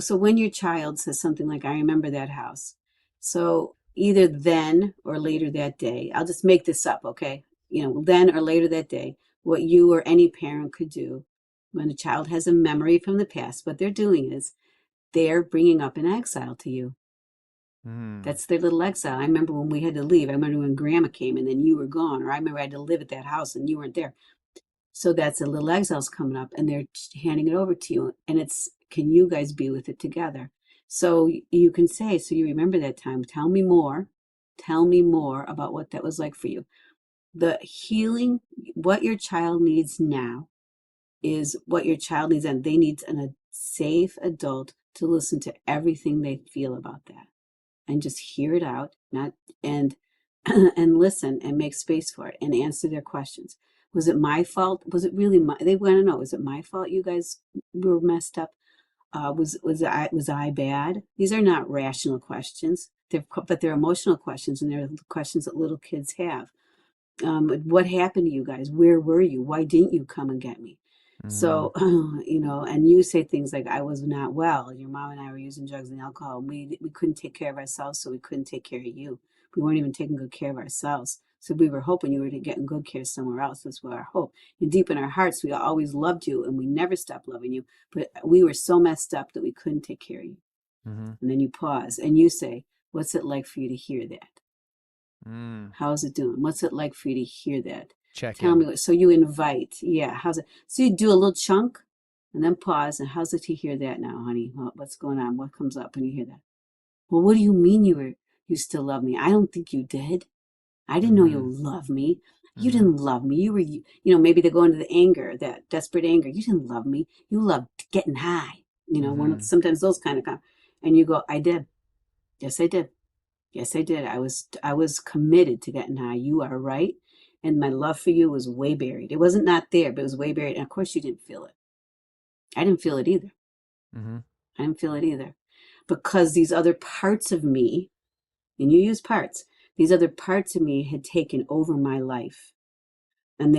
when your child says something like, I remember that house. So either then or later that day, I'll just make this up, okay? Then or later that day, what you or any parent could do when a child has a memory from the past, what they're doing is they're bringing up an exile to you. That's their little exile. I remember when we had to leave. I remember when grandma came and then you were gone, or I remember I had to live at that house and you weren't there. So that's a little exile's coming up and they're handing it over to you. And it's, can you guys be with it together? So you can say, so you remember that time. Tell me more about what that was like for you. The healing, what your child needs now is what your child needs, and they need a safe adult to listen to everything they feel about that and just hear it out, and listen and make space for it and answer their questions. Was it my fault? Was it really they want to know, was it my fault you guys were messed up? Was I bad? These are not rational questions, but they're emotional questions, and they're questions that little kids have. What happened to you guys? Where were you? Why didn't you come and get me? So, and you say things like, I was not well. Your mom and I were using drugs and alcohol. We couldn't take care of ourselves, so we couldn't take care of you. We weren't even taking good care of ourselves. So we were hoping you were getting good care somewhere else. That's what our hope. And deep in our hearts, we always loved you and we never stopped loving you. But we were so messed up that we couldn't take care of you. And then you pause and you say, what's it like for you to hear that? How's it doing? What's it like for you to hear that? Tell me what. So you invite. Yeah. How's it? So you do a little chunk and then pause. And how's it to hear that now, honey? What's going on? What comes up when you hear that? Well, what do you mean you still love me? I don't think you did. I didn't know you love me. You didn't love me. You were, maybe they go into the anger, that desperate anger. You didn't love me. You loved getting high. Sometimes those kind of come. And you go, I did. Yes, I did. Yes, I did. I was committed to getting high. You are right. And my love for you was way buried. It wasn't not there, but it was way buried. And of course you didn't feel it. I didn't feel it either. I didn't feel it either. Because these other parts of me, and you use parts, these other parts of me had taken over my life. And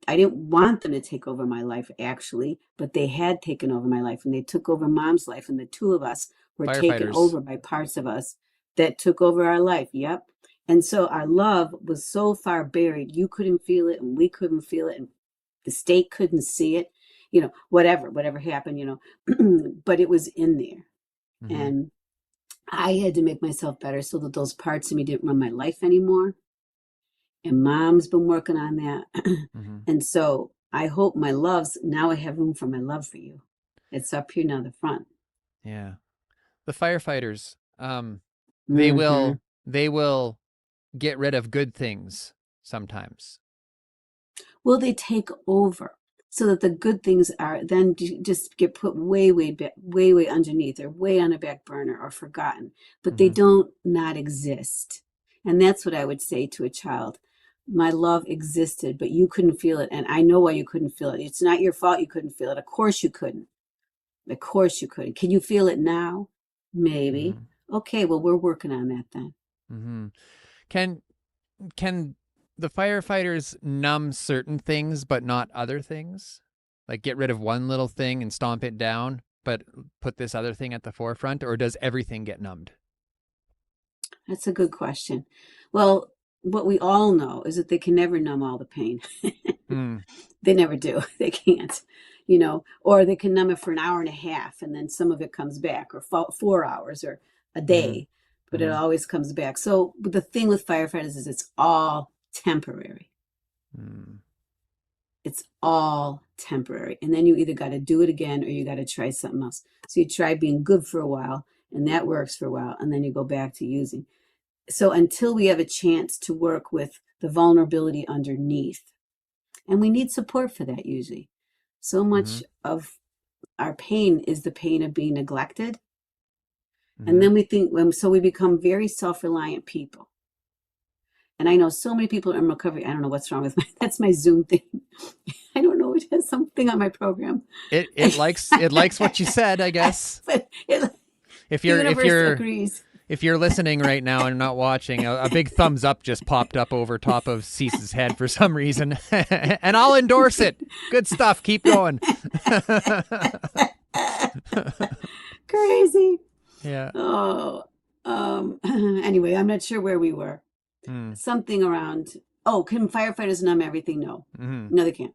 I didn't want them to take over my life actually, but they had taken over my life and they took over Mom's life. And the two of us were taken over by parts of us that took over our life. Yep. And so our love was so far buried, you couldn't feel it and we couldn't feel it and the state couldn't see it, whatever happened, but it was in there. And I had to make myself better so that those parts of me didn't run my life anymore. And Mom's been working on that. And so I hope now I have room for my love for you. It's up here now, the front.
Yeah. The firefighters, they will get rid of good things sometimes.
Well, they take over so that the good things are then just get put way underneath or way on a back burner or forgotten, but they don't not exist. And that's what I would say to a child. My love existed, but you couldn't feel it. And I know why you couldn't feel it. It's not your fault you couldn't feel it. Of course you couldn't. Of course you couldn't. Can you feel it now? Maybe. Okay, well, we're working on that then.
Can the firefighters numb certain things but not other things? Like get rid of one little thing and stomp it down, but put this other thing at the forefront? Or does everything get numbed?
That's a good question. Well, what we all know is that they can never numb all the pain. They never do. They can't, or they can numb it for an hour and a half and then some of it comes back, or 4 hours or a day, but it always comes back. So the thing with firefighters is it's all temporary. It's all temporary. And then you either got to do it again or you got to try something else. So you try being good for a while, and that works for a while, and then you go back to using. So until we have a chance to work with the vulnerability underneath, and we need support for that usually. So much of our pain is the pain of being neglected. And then we think, so we become very self-reliant people. And I know so many people in recovery. I don't know what's wrong with that's my Zoom thing. I don't know. It has something on my program.
It likes what you said, I guess.
But
if
the universe agrees.
If you're listening right now and not watching, a big thumbs up just popped up over top of Cece's head for some reason. And I'll endorse it. Good stuff. Keep going.
Crazy.
Yeah.
Oh. Anyway, I'm not sure where we were. Something around, can firefighters numb everything? No. No, they can't.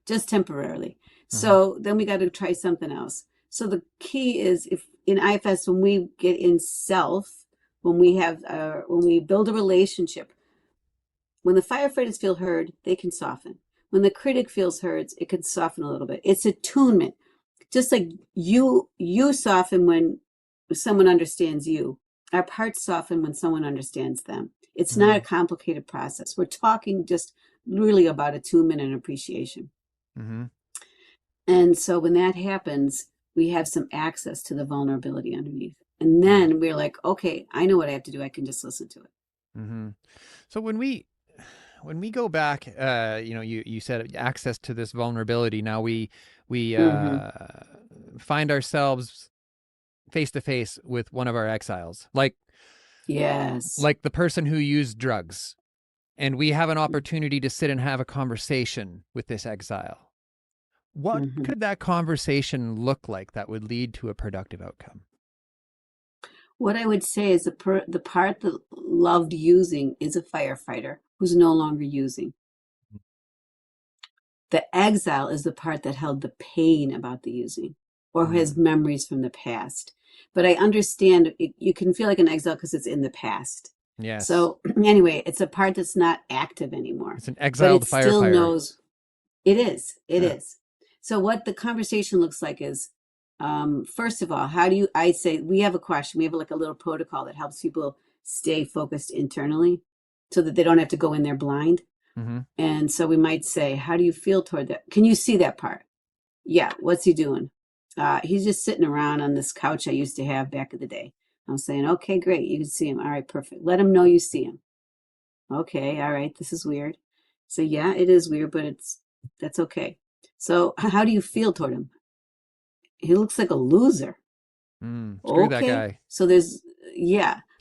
Just temporarily. So then we got to try something else. So the key is, if in IFS, when we get in self, when we build a relationship, when the firefighters feel heard, they can soften. When the critic feels heard, it can soften a little bit. It's attunement. Just like you soften when someone understands you. Our parts soften when someone understands them. It's not a complicated process. We're talking just really about attunement and appreciation. And so when that happens, we have some access to the vulnerability underneath. And then we're like, okay, I know what I have to do. I can just listen to it.
So when we go back, you said access to this vulnerability. Now we find ourselves face to face with one of our exiles, like the person who used drugs, and we have an opportunity to sit and have a conversation with this exile. What could that conversation look like that would lead to a productive outcome?
What I would say is the part that loved using is a firefighter who's no longer using. The exile is the part that held the pain about the using or has memories from the past. But I understand you can feel like an exile because it's in the past.
Yes.
So anyway, it's a part that's not active anymore.
It's an exiled
but it still
firefighter.
Knows it is. It is. So what the conversation looks like is, first of all, I say we have a question. We have like a little protocol that helps people stay focused internally so that they don't have to go in there blind. And so we might say, how do you feel toward that? Can you see that part? Yeah. What's he doing? He's just sitting around on this couch I used to have back in the day. I'm saying, okay, great. You can see him. All right, perfect. Let him know you see him. Okay. All right. This is weird. So yeah, it is weird, but that's okay. So how do you feel toward him? He looks like a loser.
Screw that guy.
So there's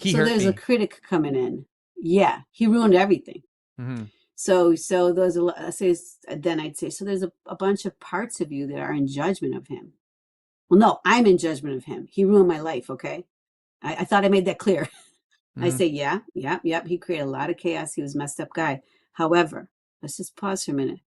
there's a critic coming in. Yeah. He ruined everything. So there's I'd say, so there's a bunch of parts of you that are in judgment of him. Well, no, I'm in judgment of him. He ruined my life. Okay. I thought I made that clear. I say, yep. He created a lot of chaos. He was a messed up guy. However, let's just pause for a minute.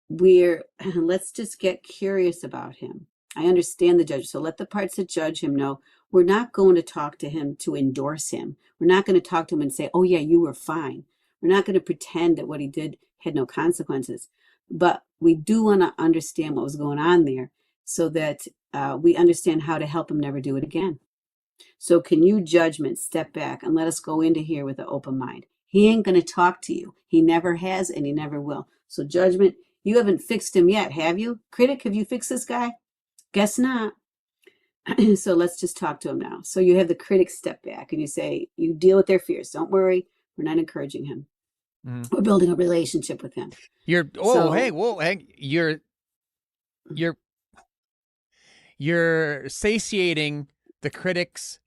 Let's just get curious about him. I understand the judge. So let the parts that judge him know we're not going to talk to him to endorse him. We're not going to talk to him and say, oh yeah, you were fine. We're not going to pretend that what he did had no consequences, but we do want to understand what was going on there so that we understand how to help him never do it again. So can you, judgment, step back and let us go into here with an open mind? He ain't going to talk to you. He never has, and he never will. So judgment, you haven't fixed him yet, have you? Critic, have you fixed this guy? Guess not. So let's just talk to him now. So you have the critic step back and you say, you deal with their fears. Don't worry. We're not encouraging him. We're building a relationship with him.
You're satiating the critics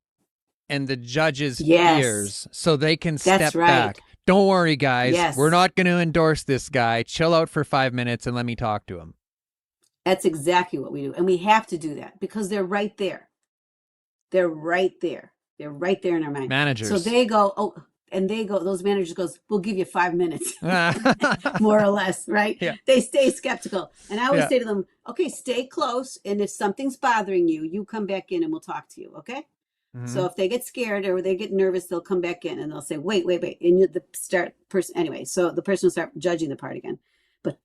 and the judges' fears so they can step back. Don't worry, guys.
Yes.
We're not going to endorse this guy. Chill out for 5 minutes and let me talk to him.
That's exactly what we do. And we have to do that because they're right there. They're right there. They're right there in our mind.
Managers.
So they go, those managers goes, we'll give you 5 minutes, more or less, right?
Yeah.
They stay skeptical. And I always say to them, okay, stay close. And if something's bothering you, you come back in and we'll talk to you, okay? So if they get scared or they get nervous, they'll come back in and they'll say, wait. And the person, anyway, so the person will start judging the part again. But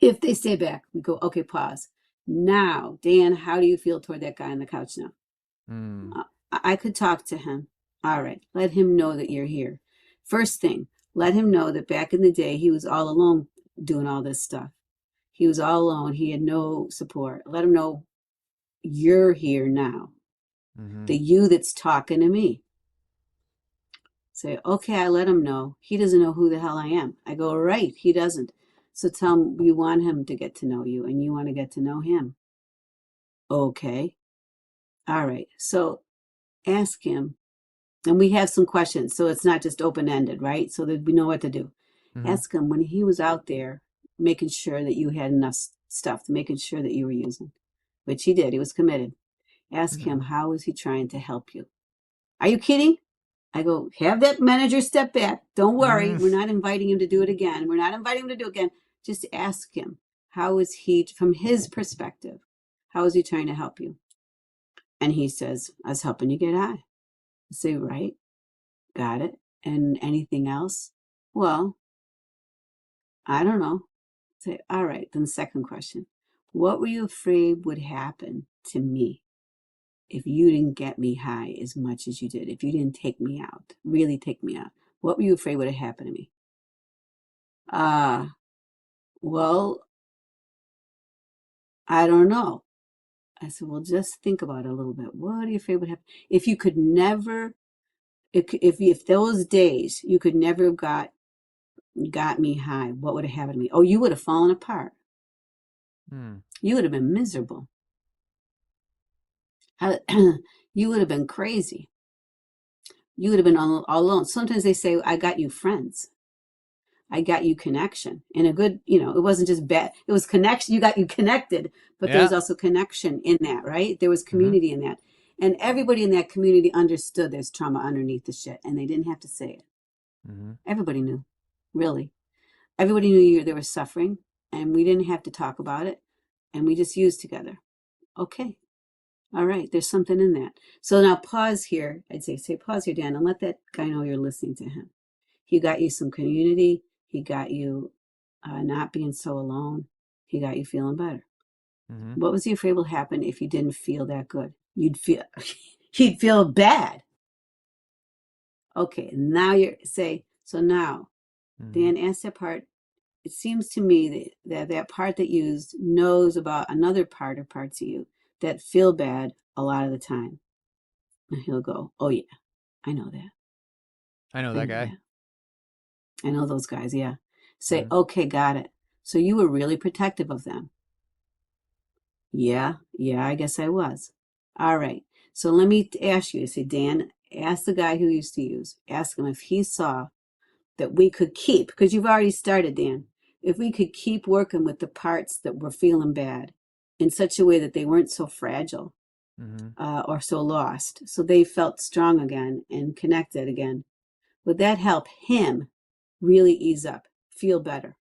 If they stay back, we go, okay, pause. Now, Dan, how do you feel toward that guy on the couch now? I could talk to him. All right, let him know that you're here. First thing, let him know that back in the day, he was all alone doing all this stuff. He was all alone. He had no support. Let him know you're here now. The you that's talking to me. Say, okay, I let him know. He doesn't know who the hell I am. I go, right, he doesn't. So tell him you want him to get to know you and you want to get to know him. Okay. All right. So ask him. And we have some questions. So it's not just open-ended, right? So that we know what to do. Ask him when he was out there making sure that you had enough stuff, making sure that you were using, which he did. He was committed. Ask him, how is he trying to help you? Are you kidding? I go, have that manager step back. Don't worry. We're not inviting him to do it again. We're not inviting him to do it again. Just ask him, how is he, from his perspective, how is he trying to help you? And he says, I was helping you get high. I say, right. Got it. And anything else? Well, I don't know. Say, all right. Then the second question, what were you afraid would happen to me if you didn't get me high as much as you did? If you didn't take me out, really take me out, what were you afraid would have happened to me? Well, I don't know. I said, well, just think about it a little bit. What are you afraid would happen? If you could never, if those days you could never have got me high, what would have happened to me? Oh, you would have fallen apart. You would have been miserable. You would have been crazy. You would have been all alone. Sometimes they say, I got you friends. I got you connection. And a good, it wasn't just bad. It was connection. You got you connected, but there was also connection in that, right? There was community in that. And everybody in that community understood there's trauma underneath the shit. And they didn't have to say it. Everybody knew, really. Everybody knew there was suffering. And we didn't have to talk about it. And we just used together. Okay. All right. There's something in that. So now pause here. I'd say pause here, Dan, and let that guy know you're listening to him. He got you some community. He got you not being so alone. He got you feeling better. What was he afraid will happen if you didn't feel that good? You'd feel bad. Okay, now so now, Dan, ask that part. It seems to me that part that used knows about another part or parts of you that feel bad a lot of the time. And he'll go, oh yeah, I know that.
I know that guy.
I know those guys, yeah. Say, okay, got it. So you were really protective of them. Yeah, I guess I was. All right. So let me ask you, say, Dan, ask the guy who used to use, ask him if he saw that we could keep, because you've already started, Dan, if we could keep working with the parts that were feeling bad in such a way that they weren't so fragile or so lost, so they felt strong again and connected again. Would that help him really ease up, feel better?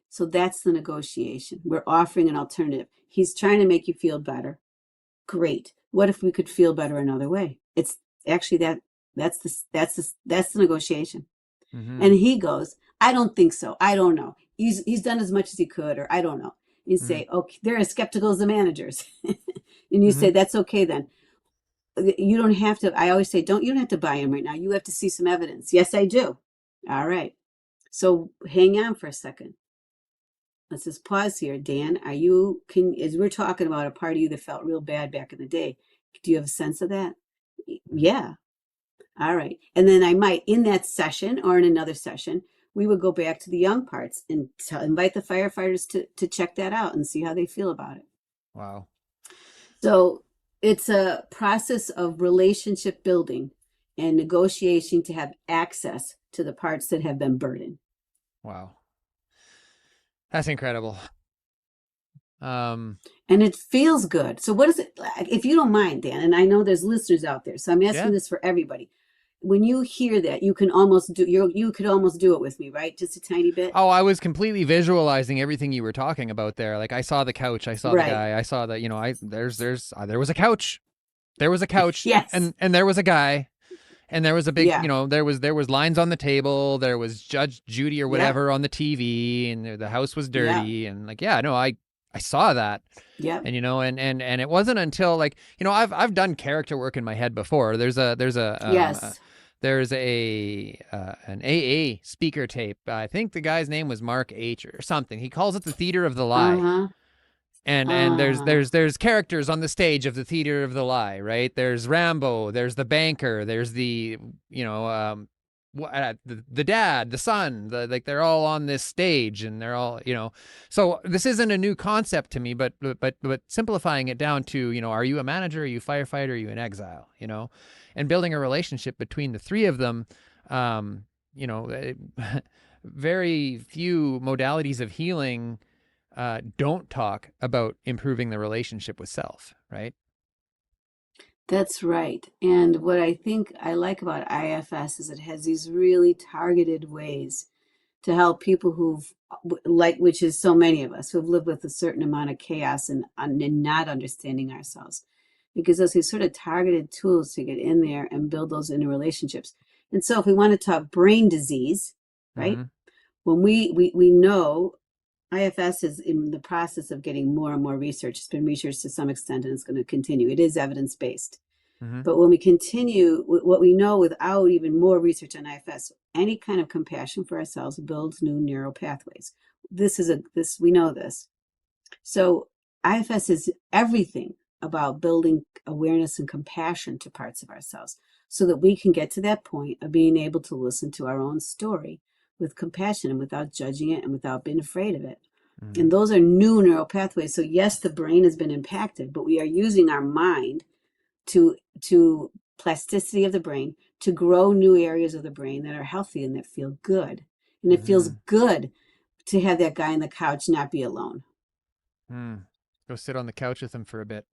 So that's the negotiation. We're offering an alternative. He's trying to make you feel better. Great. What if we could feel better another way? It's actually that's the negotiation. And he goes, I don't think so. I don't know. He's done as much as he could, or I don't know. You say, okay, they're as skeptical as the managers. And you say, that's okay then. You don't have to, I always say, you don't have to buy him right now. You have to see some evidence. Yes, I do. All right. So hang on for a second. Let's just pause here. Dan, as we're talking about a part of you that felt real bad back in the day, do you have a sense of that? Yeah. All right. And then I might, in that session or in another session, we would go back to the young parts and invite the firefighters to check that out and see how they feel about it.
Wow.
So it's a process of relationship building and negotiation to have access to the parts that have been burdened.
Wow. That's incredible.
And it feels good. So what is it like, if you don't mind, Dan, and I know there's listeners out there, so I'm asking this for everybody. When you hear that, you could almost do it with me, right? Just a tiny bit.
Oh, I was completely visualizing everything you were talking about there. Like I saw the couch, I saw the guy, I saw that, there was a couch. There was a couch.
Yes.
And there was a guy. And there was a big,
Yeah.
there was lines on the table. There was Judge Judy or
Yeah.
whatever on the TV, and the house was
Yeah.
dirty. And like, yeah, no, I saw that.
Yeah.
And and it wasn't until like, I've done character work in my head before. There's a
Yes.
there's an AA speaker tape. I think the guy's name was Mark H or something. He calls it the Theater of the Lie.
Uh-huh.
And there's characters on the stage of the Theater of the Lie, right? There's Rambo, there's the banker, there's the the dad, the son, like they're all on this stage, and they're all, So this isn't a new concept to me, but simplifying it down to, are you a manager, are you a firefighter, are you in exile, and building a relationship between the three of them. Very few modalities of healing don't talk about improving the relationship with self, right?
That's right. And what I think I like about IFS is it has these really targeted ways to help people which is so many of us, who've lived with a certain amount of chaos and not understanding ourselves. It gives us these sort of targeted tools to get in there and build those inner relationships. And so if we want to talk brain disease, right?
Mm-hmm.
When we know IFS is in the process of getting more and more research. It's been researched to some extent, and it's going to continue. It is evidence-based.
Mm-hmm.
But when we continue with what we know without even more research on IFS, any kind of compassion for ourselves builds new neural pathways. We know this. So IFS is everything about building awareness and compassion to parts of ourselves so that we can get to that point of being able to listen to our own story with compassion and without judging it and without being afraid of it. Mm-hmm. And those are new neural pathways. So yes, the brain has been impacted, but we are using our mind to plasticity of the brain to grow new areas of the brain that are healthy and that feel good. And it feels good to have that guy on the couch not be alone.
Go sit on the couch with him for a bit.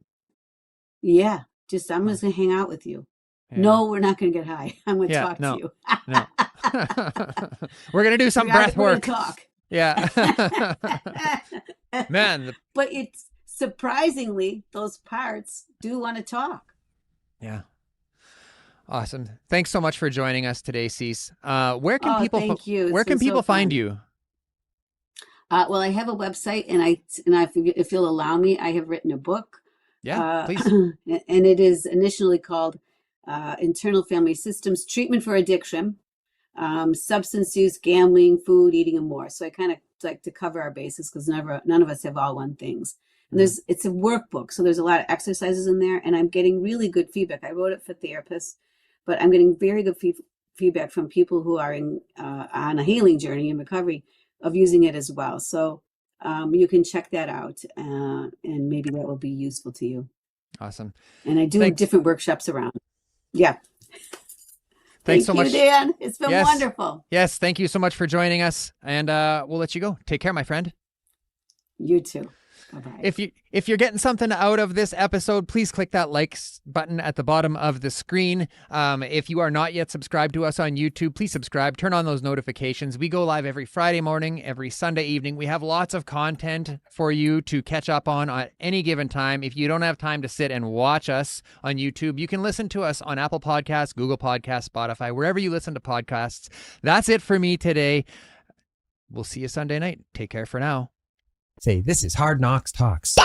Yeah. I'm just going to hang out with you. Yeah. No, we're not going to get high. I'm going to talk to you.
No. We're going to do some breath work.
Talk.
Yeah. Man.
But it's surprisingly, those parts do want to talk.
Yeah. Awesome. Thanks so much for joining us today, Cece. Where can people find you?
Well, I have a website, and if you'll allow me, I have written a book.
Yeah, please.
And it is initially called Internal Family Systems Treatment for Addiction, Substance Use, Gambling, Food, Eating, and More. So I kind of like to cover our bases because none of us have all one things. And it's a workbook, so there's a lot of exercises in there, and I'm getting really good feedback. I wrote it for therapists, but I'm getting very good feedback from people who are on a healing journey and recovery of using it as well. So you can check that out, and maybe that will be useful to you.
Awesome.
And I do different workshops around. Yeah.
Thanks so much,
Dan. It's been wonderful.
Yes, thank you so much for joining us, and we'll let you go. Take care, my friend.
You too. Bye-bye.
If you're getting something out of this episode, please click that likes button at the bottom of the screen. If you are not yet subscribed to us on YouTube, please subscribe. Turn on those notifications. We go live every Friday morning, every Sunday evening. We have lots of content for you to catch up on at any given time. If you don't have time to sit and watch us on YouTube, you can listen to us on Apple Podcasts, Google Podcasts, Spotify, wherever you listen to podcasts. That's it for me today. We'll see you Sunday night. Take care for now.
Say, this is Hard Knocks Talks.